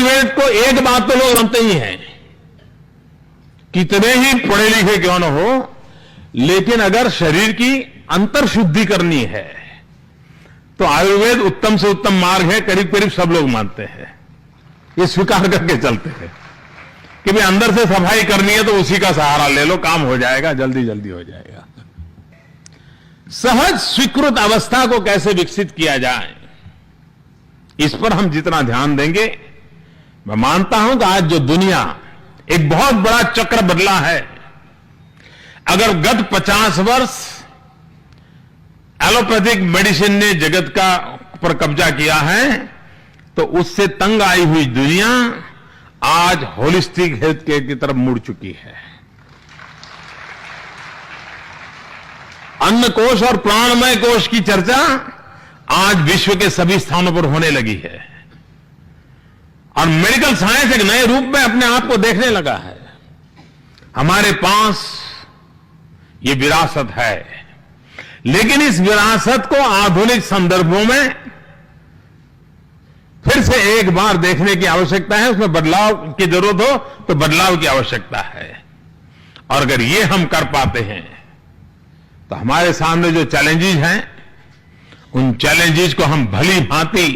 आयुर्वेद को एक बात तो लोग जानते ही हैं, कितने ही पढ़े लिखे क्यों न हो, लेकिन अगर शरीर की अंतर शुद्धि करनी है तो आयुर्वेद उत्तम से उत्तम मार्ग है, करीब करीब सब लोग मानते हैं, ये स्वीकार करके चलते हैं कि भाई अंदर से सफाई करनी है तो उसी का सहारा ले लो, काम हो जाएगा, जल्दी जल्दी हो जाएगा। सहज स्वीकृत अवस्था को कैसे विकसित किया जाए, इस पर हम जितना ध्यान देंगे, मैं मानता हूं कि आज जो दुनिया एक बहुत बड़ा चक्र बदला है। अगर गत 50 वर्ष एलोपैथिक मेडिसिन ने जगत का पर कब्जा किया है, तो उससे तंग आई हुई दुनिया आज होलिस्टिक हेल्थ केयर की तरफ मुड़ चुकी है। अन्न कोश और प्राणमय कोश की चर्चा आज विश्व के सभी स्थानों पर होने लगी है और मेडिकल साइंस एक नए रूप में अपने आप को देखने लगा है। हमारे पास ये विरासत है, लेकिन इस विरासत को आधुनिक संदर्भों में फिर से एक बार देखने की आवश्यकता है, उसमें बदलाव की जरूरत हो तो बदलाव की आवश्यकता है। और अगर ये हम कर पाते हैं तो हमारे सामने जो चैलेंजेस हैं, उन चैलेंजेस को हम भली भांति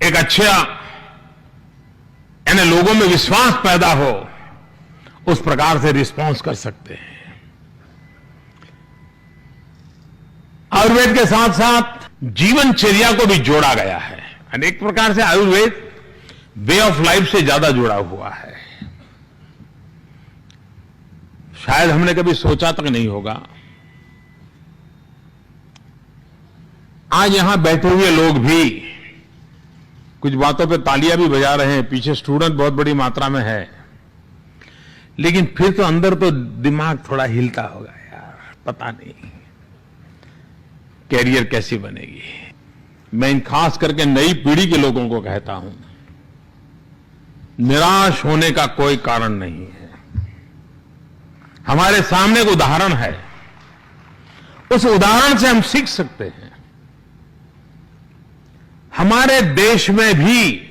एक अच्छा यानी लोगों में विश्वास पैदा हो, उस प्रकार से रिस्पॉन्स कर सकते हैं। आयुर्वेद के साथ साथ जीवनचर्या को भी जोड़ा गया है। अनेक प्रकार से आयुर्वेद वे ऑफ लाइफ से ज्यादा जुड़ा हुआ है, शायद हमने कभी सोचा तक नहीं होगा। आज यहां बैठे हुए लोग भी कुछ बातों पे तालियां भी बजा रहे हैं, पीछे स्टूडेंट बहुत बड़ी मात्रा में है, लेकिन फिर तो अंदर तो दिमाग थोड़ा हिलता होगा, यार पता नहीं कैरियर कैसी बनेगी। मैं इन खास करके नई पीढ़ी के लोगों को कहता हूं, निराश होने का कोई कारण नहीं है। हमारे सामने एक उदाहरण है, उस उदाहरण से हम सीख सकते हैं। हमारे देश में भी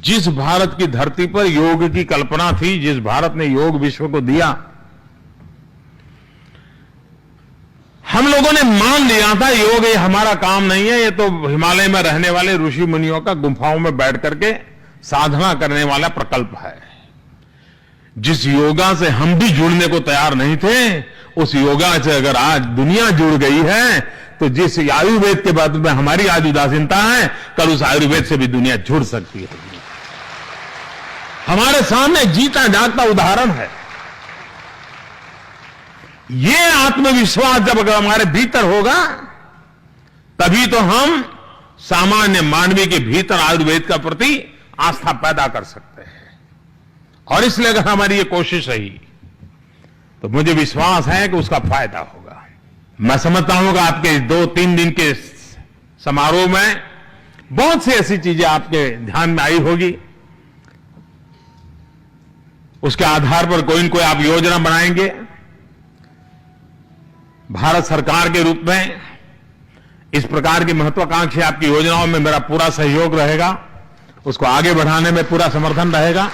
जिस भारत की धरती पर योग की कल्पना थी, जिस भारत ने योग विश्व को दिया, हम लोगों ने मान लिया था योग ये हमारा काम नहीं है, ये तो हिमालय में रहने वाले ऋषि मुनियों का गुफाओं में बैठ करके साधना करने वाला प्रकल्प है। जिस योगा से हम भी जुड़ने को तैयार नहीं थे, उस योगा से अगर आज दुनिया जुड़ गई है, तो जिस आयुर्वेद के बाद में हमारी आज उदासीनता है, कल उस आयुर्वेद से भी दुनिया जुड़ सकती है। हमारे सामने जीता जागता उदाहरण है। ये आत्मविश्वास जब अगर हमारे भीतर होगा, तभी तो हम सामान्य मानवीय के भीतर आयुर्वेद का प्रति आस्था पैदा कर सकते हैं। और इसलिए अगर हमारी ये कोशिश रही, तो मुझे विश्वास है कि उसका फायदा होगा। मैं समझता हूं कि आपके 2-3 दिन के समारोह में बहुत सी ऐसी चीजें आपके ध्यान में आई होगी, उसके आधार पर कोई न कोई आप योजना बनाएंगे। भारत सरकार के रूप में इस प्रकार की महत्वाकांक्षी आपकी योजनाओं में मेरा पूरा सहयोग रहेगा, उसको आगे बढ़ाने में पूरा समर्थन रहेगा।